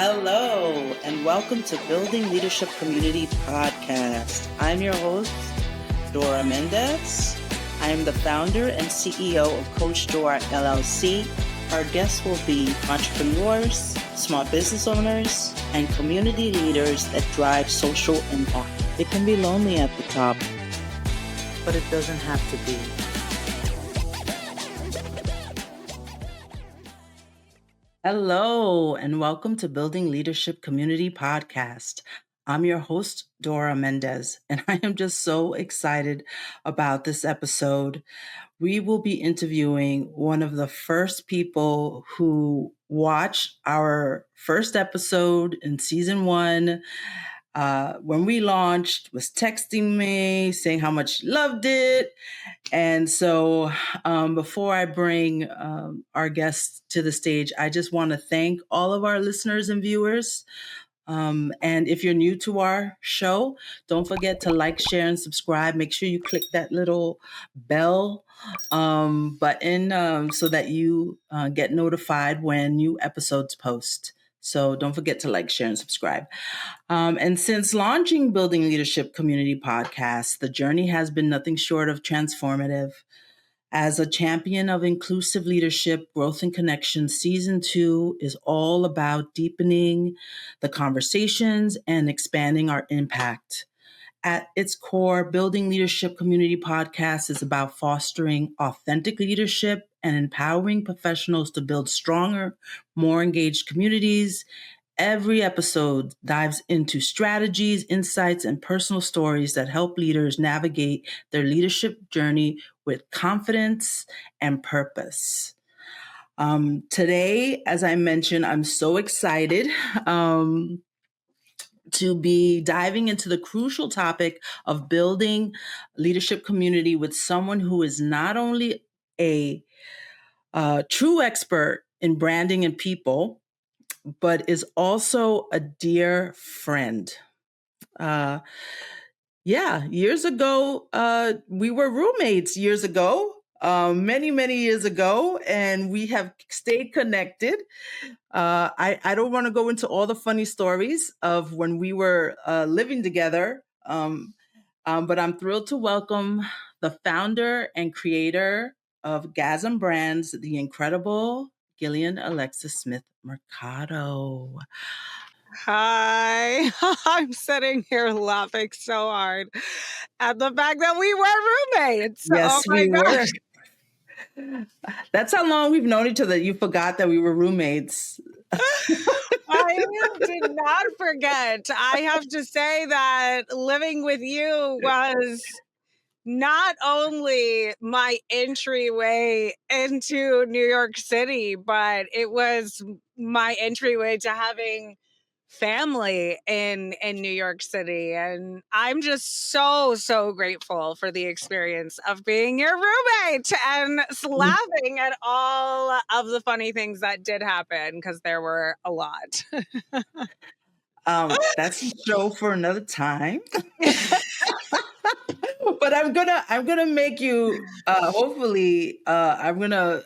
Hello, and welcome to Building Leadership Community Podcast. I'm your host, Dora Mendez. I am the founder and CEO of Coach Dora LLC. Our guests will be entrepreneurs, small business owners, and community leaders that drive social impact. It can be lonely at the top, but it doesn't have to be. Hello, and welcome to Building Leadership Community Podcast. I'm your host, Dora Mendez, and I am just so excited about this episode. We will be interviewing one of the first people who watched our first episode in season 1. When we launched, was texting me, saying how much he loved it. And so before I bring our guests to the stage, I just want to thank all of our listeners and viewers. And if you're new to our show, don't forget to like, share, and subscribe. Make sure you click that little bell button so that you get notified when new episodes post. So don't forget to like, share, and subscribe. And since launching Building Leadership Community Podcast, the journey has been nothing short of transformative. As a champion of inclusive leadership, growth, and connection, Season 2 is all about deepening the conversations and expanding our impact. At its core, Building Leadership Community Podcast is about fostering authentic leadership and empowering professionals to build stronger, more engaged communities. Every episode dives into strategies, insights, and personal stories that help leaders navigate their leadership journey with confidence and purpose. Today, as I mentioned, I'm so excited to be diving into the crucial topic of building leadership community with someone who is not only a true expert in branding and people, but is also a dear friend. Years ago, we were roommates years ago, many years ago, and we have stayed connected. I don't want to go into all the funny stories of when we were living together, but I'm thrilled to welcome the founder and creator of GASM Brands, the incredible Gilleon Alexis Smith-Mercado. Hi. I'm sitting here laughing so hard at the fact that we were roommates. Yes, oh my we gosh. were. That's how long we've known each other. You forgot that we were roommates. I did not forget. I have to say that living with you was not only my entryway into New York City, but it was my entryway to having family in New York City. And I'm just so grateful for the experience of being your roommate and laughing at all of the funny things that did happen, because there were a lot. That's a show for another time. But I'm gonna make you hopefully I'm gonna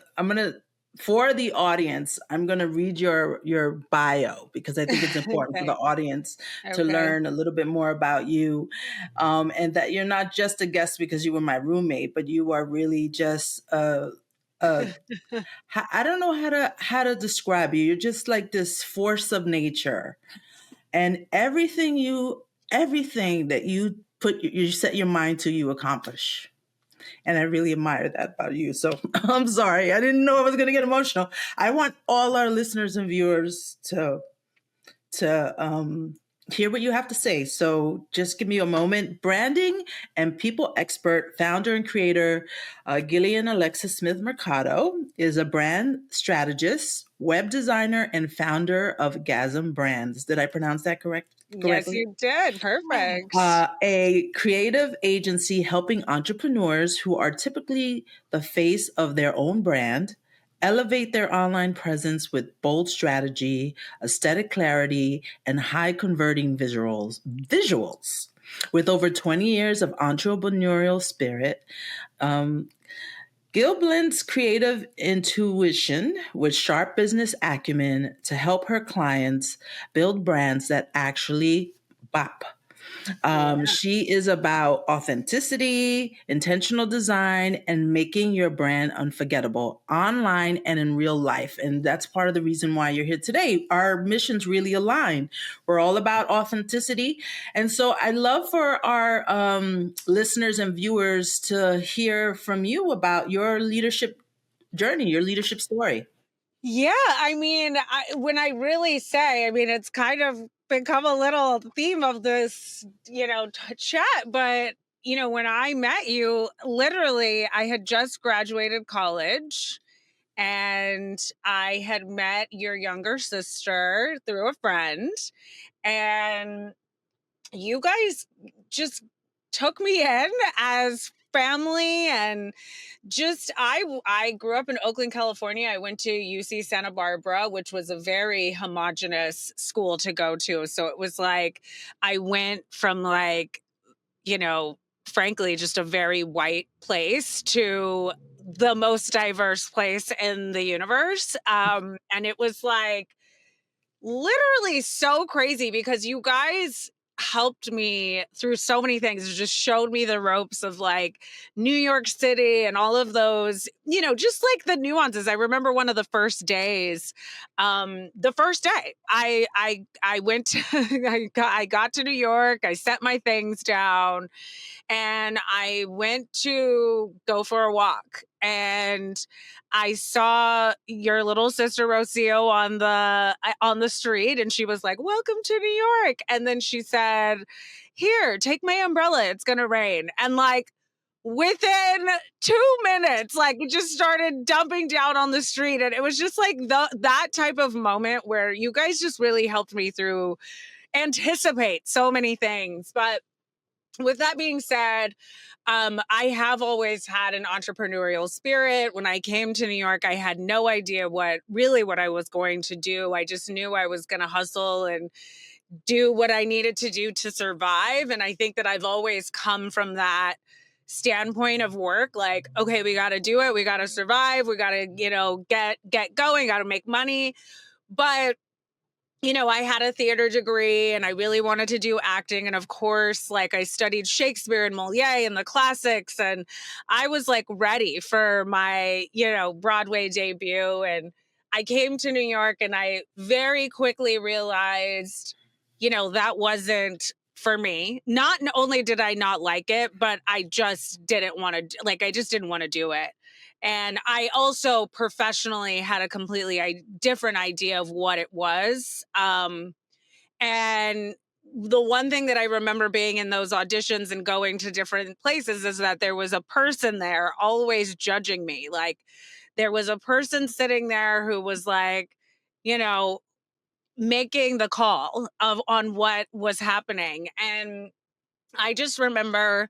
for the audience, I'm gonna read your bio because I think it's important for the audience to learn a little bit more about you. And that you're not just a guest because you were my roommate, but you are really just I don't know how to describe you. You're just like this force of nature. And everything that you set your mind to, you accomplish. And I really admire that about you. So I'm sorry. I didn't know I was going to get emotional. I want all our listeners and viewers to hear what you have to say. So just give me a moment. Branding and people expert, founder and creator, Gilleon Alexis Smith-Mercado is a brand strategist, web designer, and founder of GASM Brands. Did I pronounce that correctly? Yes, you did. Perfect. A creative agency helping entrepreneurs who are typically the face of their own brand elevate their online presence with bold strategy, aesthetic clarity, and high converting visuals. With over 20 years of entrepreneurial spirit, Gil blends creative intuition with sharp business acumen to help her clients build brands that actually bop. Yeah. She is about authenticity, intentional design, and making your brand unforgettable online and in real life. And that's part of the reason why you're here today. Our missions really align. We're all about authenticity. And so I love for our listeners and viewers to hear from you about your leadership journey, your leadership story. Yeah, I mean, when I really say, I mean, it's kind of become a little theme of this, chat. But, when I met you, literally, I had just graduated college and I had met your younger sister through a friend. And you guys just took me in as family. And just I grew up in Oakland, California. I went to UC Santa Barbara, which was a very homogenous school to go to. So it was like I went from like, you know, frankly, just a very white place to the most diverse place in the universe. And it was like literally so crazy because you guys helped me through so many things. It just showed me the ropes of like New York City and all of those, just like the nuances. I remember one of the first days, the first day I went to, I got to New York, I set my things down and I went to go for a walk and I saw your little sister Rocio on the street and she was like, "Welcome to New York." And then she said, "Here, take my umbrella. It's going to rain." And like within 2 minutes, like it just started dumping down on the street and it was just like that type of moment where you guys just really helped me through anticipate so many things. But with that being said, I have always had an entrepreneurial spirit. When I came to New York, I had no idea what I was going to do. I just knew I was going to hustle and do what I needed to do to survive. And I think that I've always come from that standpoint of work like, okay, we got to do it, we got to survive, we got to, get going, got to make money. But I had a theater degree and I really wanted to do acting. And of course, like I studied Shakespeare and Moliere and the classics. And I was like ready for my, Broadway debut. And I came to New York and I very quickly realized, that wasn't for me. Not only did I not like it, but I just didn't want to, like, I just didn't want to do it. And I also professionally had a completely different idea of what it was. And the one thing that I remember being in those auditions and going to different places is that there was a person there always judging me. Like there was a person sitting there who was like, you know, making the call of on what was happening. And I just remember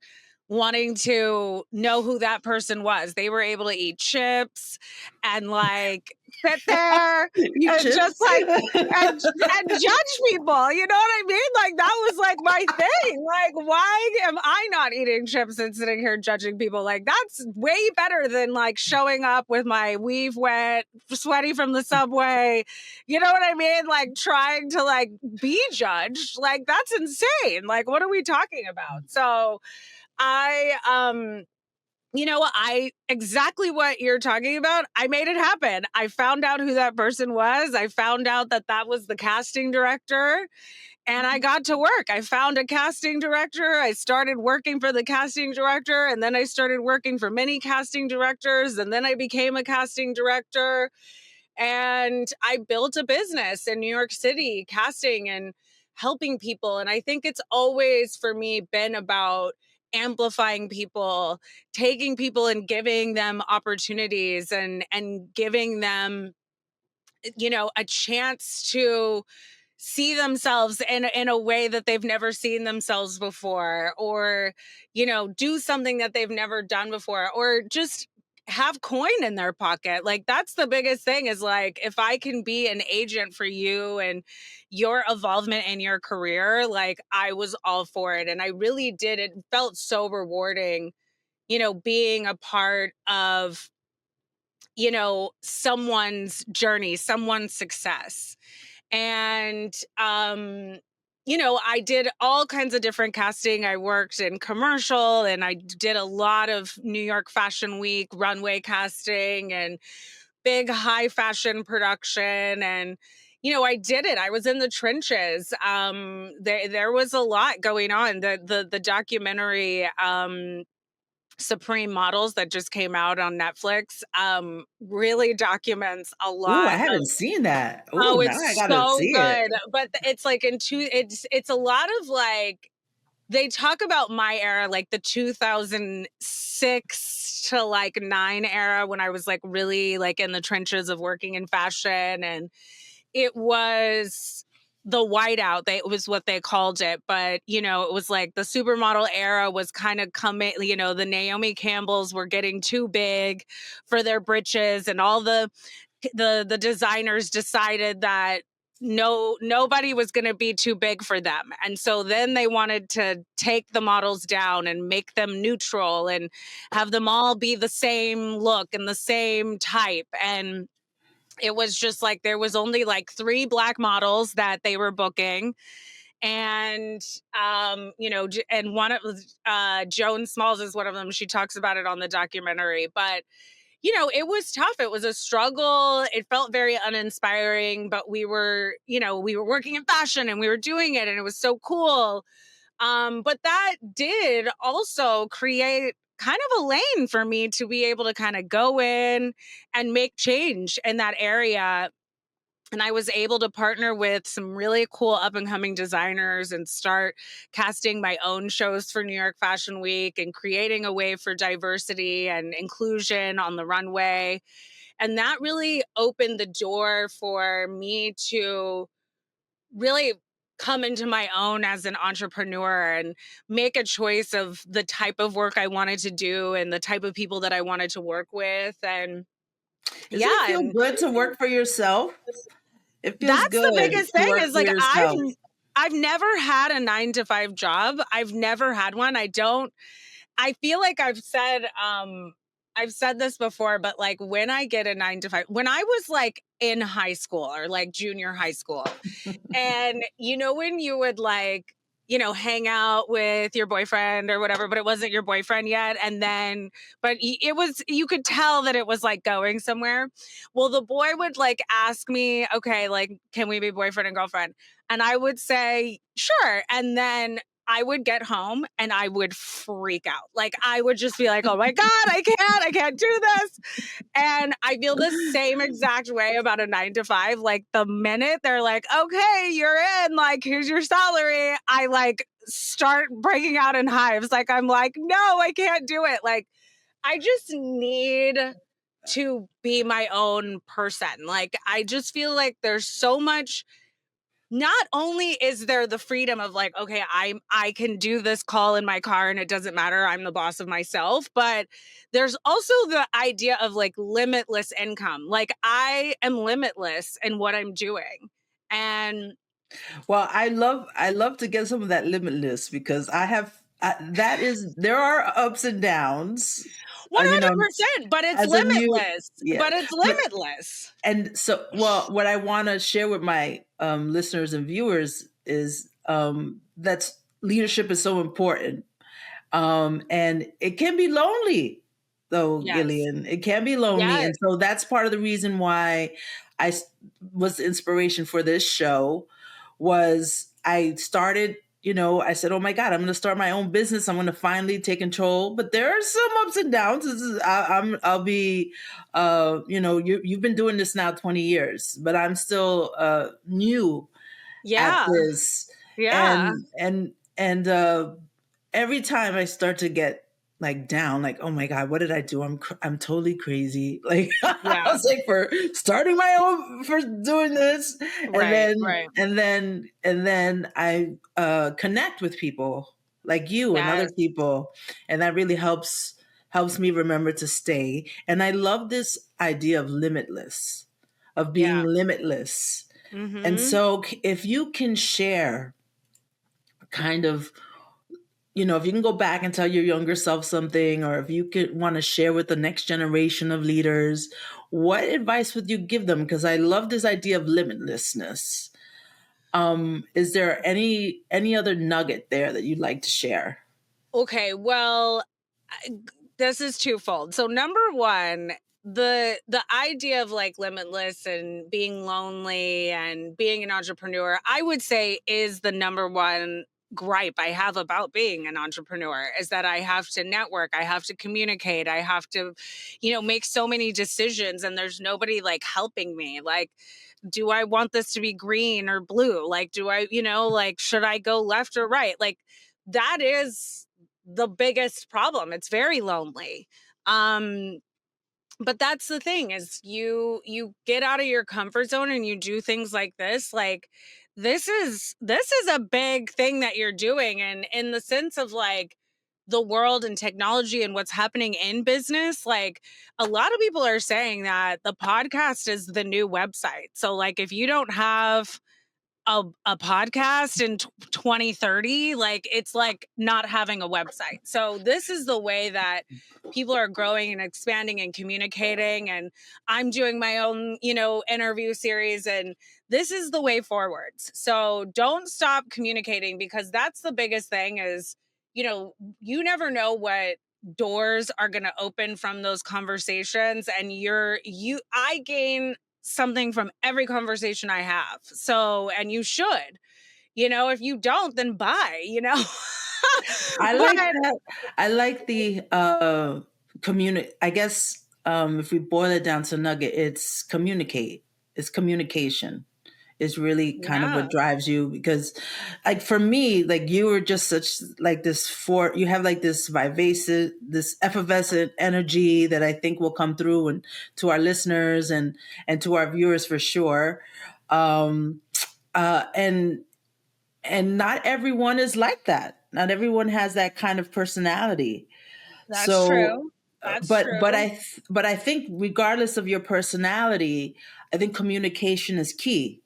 wanting to know who that person was. They were able to eat chips and like sit there Eat and just chips. like and judge people. You know what I mean? Like that was like my thing. Like, why am I not eating chips and sitting here judging people? Like that's way better than like showing up with my weave wet, sweaty from the subway. You know what I mean? Like trying to like be judged. Like that's insane. Like what are we talking about? So I I exactly what you're talking about. I made it happen. I found out who that person was. I found out that that was the casting director and I got to work. I found a casting director. I started working for the casting director and then I started working for many casting directors and then I became a casting director and I built a business in New York City, casting and helping people. And I think it's always for me been about amplifying people, taking people and giving them opportunities and giving them, a chance to see themselves in a way that they've never seen themselves before or do something that they've never done before or just have coin in their pocket. Like that's the biggest thing is like if I can be an agent for you and your involvement in your career, like I was all for it and I really did. It felt so rewarding being a part of someone's journey, someone's success. And, I did all kinds of different casting. I worked in commercial and I did a lot of New York Fashion Week runway casting and big high fashion production. And, I did it. I was in the trenches. There was a lot going on. The documentary, Supreme Models, that just came out on Netflix, really documents a Ooh, I lot of. haven't seen that. Ooh, Oh, now I it's gotta so see it. good, but it's like it's a lot of, like, they talk about my era, like the 2006 to, like, 9 era when I was, like, really, like, in the trenches of working in fashion, and it was the whiteout, it was what they called it, but, it was like the supermodel era was kinda coming, the Naomi Campbells were getting too big for their britches, and all the designers decided that nobody was going to be too big for them, and so then they wanted to take the models down and make them neutral and have them all be the same look and the same type. And it was just like there was only like 3 black models that they were booking. And and one of Joan Smalls is one of them. She talks about it on the documentary. But it was tough. It was a struggle. It felt very uninspiring, but we were working in fashion and we were doing it and it was so cool. But that did also create kind of a lane for me to be able to kind of go in and make change in that area. And I was able to partner with some really cool up and coming designers and start casting my own shows for New York Fashion Week and creating a way for diversity and inclusion on the runway. And that really opened the door for me to really come into my own as an entrepreneur and make a choice of the type of work I wanted to do and the type of people that I wanted to work with. And Does it yeah, feel and good to work for yourself? It feels that's the good biggest to thing work is for like yourself. I've never had a 9 to 5 job. I've never had one. I feel like I've said this before, but like when I get a 9 to 5, when I was like in high school or like junior high school, and when you would like, hang out with your boyfriend or whatever, but it wasn't your boyfriend yet. And then, but it was, you could tell that it was like going somewhere. Well, the boy would like ask me, okay, like, can we be boyfriend and girlfriend? And I would say, sure. And then I would get home and I would freak out. Like, I would just be like, oh my God, I can't do this. And I feel the same exact way about a 9 to 5. Like the minute they're like, okay, you're in, like, here's your salary, I like start breaking out in hives. Like, I'm like, no, I can't do it. Like, I just need to be my own person. Like, I just feel like there's so much. Not only is there the freedom of like, okay, I can do this call in my car and it doesn't matter, I'm the boss of myself, but there's also the idea of like limitless income. Like I am limitless in what I'm doing. And Well, I love to get some of that limitless because that is there are ups and downs. You know, 100%, but it's as a new limitless. yeah, But it's but limitless. and so well, what I want to share with my listeners and viewers is that's leadership is so important. And it can be lonely, though, Yes. Gillian. It can be lonely. Yes. And so that's part of the reason why was the inspiration for this show was I started, I said, oh my God, I'm going to start my own business. I'm going to finally take control. But there are some ups and downs. I'll be, you've been doing this now 20 years, but I'm still new at Yeah. this. Yeah. And every time I start to get like down, like, oh my God, what did I do? I'm totally crazy. Like I Yeah. was like for starting my own, for doing this, and Right. then Right. I connect with people like you and other Yes. people, and that really helps me remember to stay. And I love this idea of limitless, of being Yeah. limitless. And Mhm. so if you can share kind of if you can go back and tell your younger self something, or if you could want to share with the next generation of leaders, what advice would you give them? Because I love this idea of limitlessness. Is there any other nugget there that you'd like to share? Okay, well, this is twofold. So number one, the idea of like limitless and being lonely and being an entrepreneur, I would say is the number one gripe I have about being an entrepreneur, is that I have to network, I have to communicate, I have to, make so many decisions, and there's nobody like helping me. Like, do I want this to be green or blue? Like, do I, like, should I go left or right? Like, that is the biggest problem. It's very lonely. Um, but that's the thing, is you get out of your comfort zone and you do things like this. Like, this is a big thing that you're doing, and in the sense of like the world and technology and what's happening in business, like a lot of people are saying that the podcast is the new website. So like if you don't have a podcast in 2030, like it's like not having a website. So this is the way that people are growing and expanding and communicating, and I'm doing my own, interview series, and this is the way forwards. So don't stop communicating, because that's the biggest thing, is you never know what doors are going to open from those conversations, and I gain something from every conversation I have. So, and you should, if you don't, then bye. I like But that. I like the I guess if we boil it down to nugget, it's communicate. It's communication is really kind of yeah, what drives you, because like for me, like you were just such like you have like this vivacious, this effervescent energy that I think will come through and to our listeners and to our viewers for sure. Um uh and and not everyone is like that. Not everyone has that kind of personality. that's So true. That's but true. I think regardless of your personality, I think communication is key,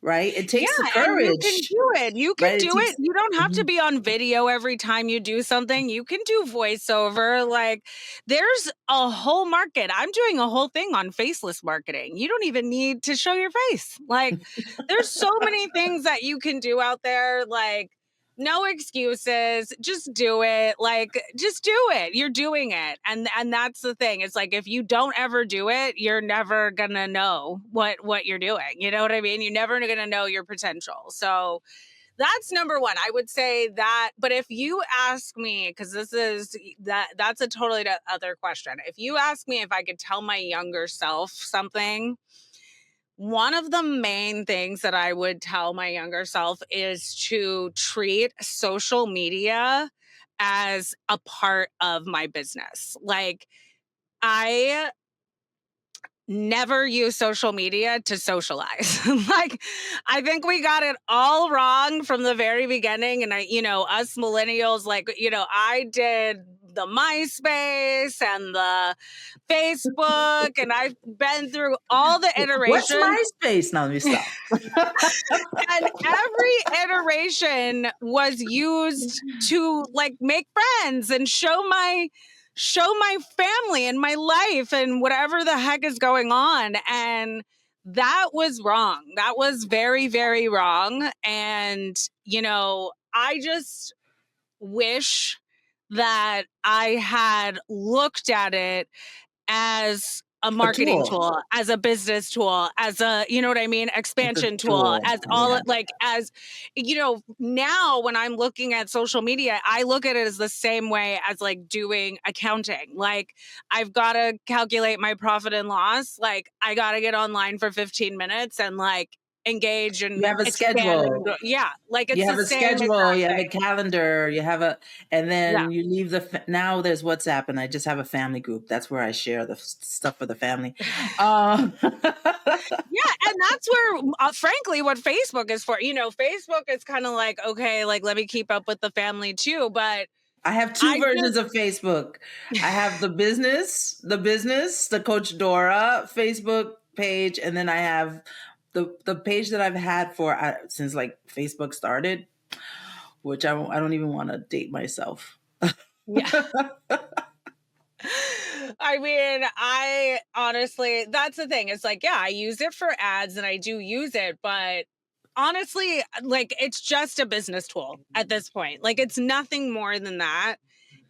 right? It Yeah, takes the and you can courage, do it. You can right? It do it. takes You don't have to Mhm. be on video every time you do something. You can do voiceover. Like, there's a whole market. I'm doing a whole thing on faceless marketing. You don't even need to show your face. Like, there's so many things that you can do out there. Like, no excuses. Just do it. Like, just do it. You're doing it. And that's the thing. It's like if you don't ever do it, you're never gonna know what you're doing. You know what I mean? You're never gonna know your potential. So that's number one. I would say that. But if you ask me, because that's a totally other question. If you ask me if I could tell my younger self something, one of the main things that I would tell my younger self is to treat social media as a part of my business. Like, I never use social media to socialize. Like, I think we got it all wrong from the very beginning. And us millennials, like, I did the MySpace and the Facebook, and I've been through all the What's iterations. MySpace? Now let me stop. And every iteration was used to like make friends and show my family and my life and whatever the heck is going on. And that was wrong. That was very, very wrong. And I just wish that I had looked at it as a A marketing tool. tool, as a business tool, as a, you know what I mean, It's a expansion tool, tool. as all Yeah. like, as, now when I'm looking at social media, I look at it as the same way as like doing accounting. Like, I've got to calculate my profit and loss. Like, I got to get online for 15 minutes and like engage You and have a expand and schedule. go. Yeah. Like, You it's have the a same schedule, exact you have a thing. calendar, and Yeah. then you leave now there's WhatsApp, and I just have a family group. That's where I share the stuff for the family. Um, Yeah, and that's where, frankly, what Facebook is for. Facebook is kind of like, okay, like let me keep up with the family too. But I have two I versions just, of Facebook. I have the Coach Dora Facebook page, and then I have the page that I've had for since like Facebook started. which I don't even want to date myself. Yeah. I mean, I honestly, that's the thing. It's like, yeah, I use it for ads and I do use it, but honestly, like it's just a business tool at this point. Like it's nothing more than that.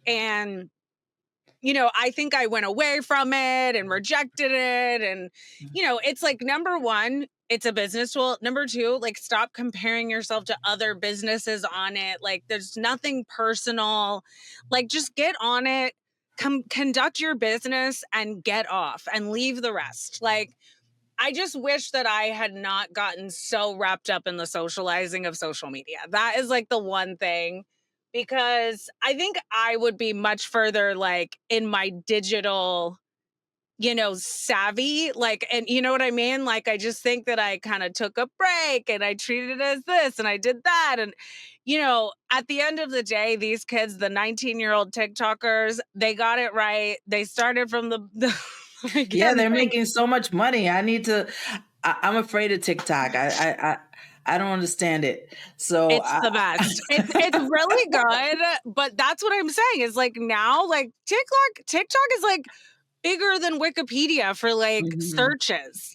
And I think I went away from it and rejected it. And, it's like number one, it's a business tool. Number two, like stop comparing yourself to other businesses on it. Like there's nothing personal. Like just get on it, conduct your business and get off and leave the rest. Like I just wish that I had not gotten so wrapped up in the socializing of social media. That is like the one thing, because I think I would be much further like in my digital, savvy, like, and you know what I mean? Like, I just think that I kind of took a break and I treated it as this and I did that. And, at the end of the day, these kids, the 19-year-old TikTokers, they got it right. They started from the Yeah, again, they're making so much money. I'm afraid of TikTok. I don't understand it. So it's the best. It's really good, but that's what I'm saying is like now, like TikTok is like bigger than Wikipedia for like Mhm. searches,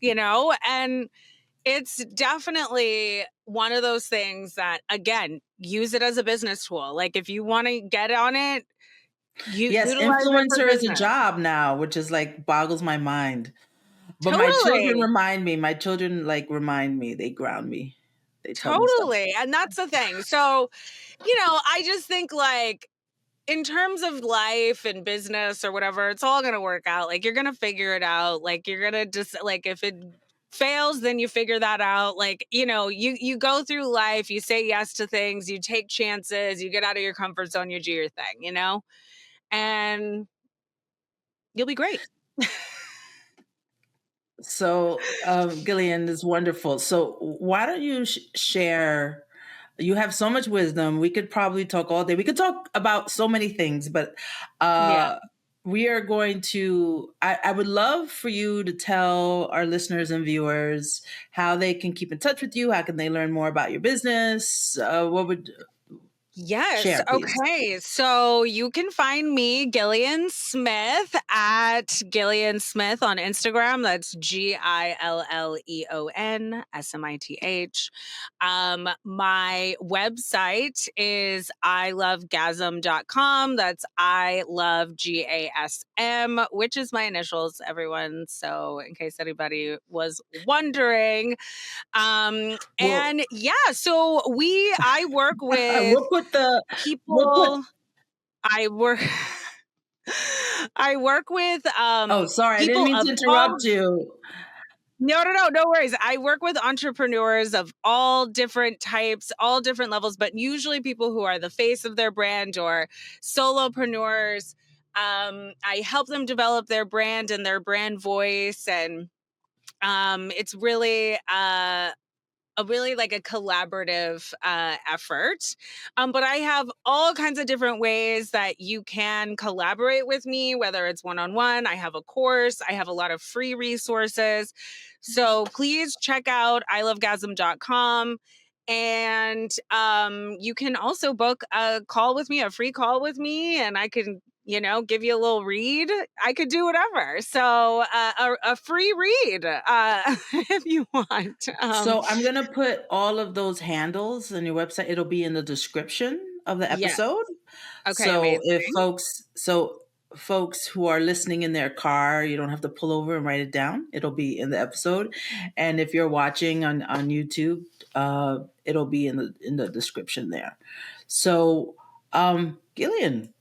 and it's definitely one of those things that again, use it as a business tool. Like if you want to get on it, you Yes, utilize it for influencer is a business. job now, which is like boggles my mind. But my children Totally. remind me. My children like remind me. They ground me. They tell me stuff. Totally. And that's the thing. So, I just think like in terms of life and business or whatever, it's all going to work out. Like you're going to figure it out. Like you're going to just like if it fails, then you figure that out. Like, you go through life, you say yes to things, you take chances, you get out of your comfort zone, you do your thing, and you'll be great. So, Gillian is wonderful. So, why don't you share? You have so much wisdom. We could probably talk all day. We could talk about so many things, but Yeah. uh, we are going to. I would love for you to tell our listeners and viewers how they can keep in touch with you. How can they learn more about your business? What would Yes. share, please? Okay. So you can find me, Gilleon Smith, at Gilleon Smith on Instagram. That's GILLEON SMITH. My website is ilovegasm.com. That's I love GASM, which is my initials, everyone. So in case anybody was wondering. Well, And yeah, so I work with we'll put the we'll put. people. I work I work with Oh, sorry, I didn't people mean of to all. interrupt you. No worries. I work with entrepreneurs of all different types, all different levels, but usually people who are the face of their brand or solopreneurs. I help them develop their brand and their brand voice, and it's really a really like a collaborative effort. But I have all kinds of different ways that you can collaborate with me, whether it's one-on-one. I have a course, I have a lot of free resources. So please check out ilovegasm.com. And you can also book a call with me, a free call with me, and I can give you a little read. I could do whatever. So a free read if you want. So I'm gonna put all of those handles on your website. It'll be in the description of the Yeah. episode. Okay, So if amazing. folks who are listening in their car, you don't have to pull over and write it down. It'll be in the episode. And if you're watching on YouTube, it'll be in the description there. So Gillian,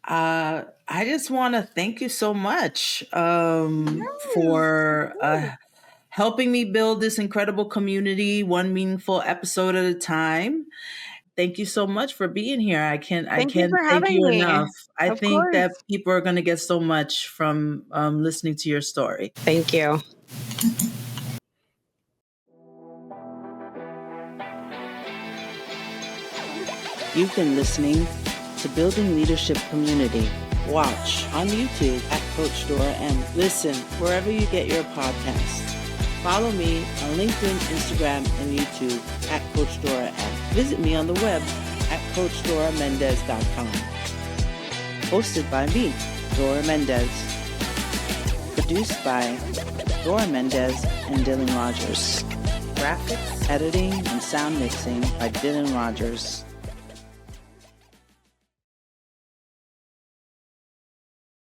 I just want to thank you so much Yes, of for course. helping me build this incredible community, one meaningful episode at a time. Thank you so much for being here. I Thank you can't for thank having you me. enough. I Of think course. that people are going to get so much from listening to your story. Thank you. You've been listening to Building Leadership Community. Watch on YouTube at Coach Dora and listen wherever you get your podcasts. Follow me on LinkedIn, Instagram, and YouTube at Coach Dora and visit me on the web at CoachDoraMendez.com. Hosted by me, Dora Mendez. Produced by Dora Mendez and Dylan Rogers. Graphics, editing, and sound mixing by Dylan Rogers.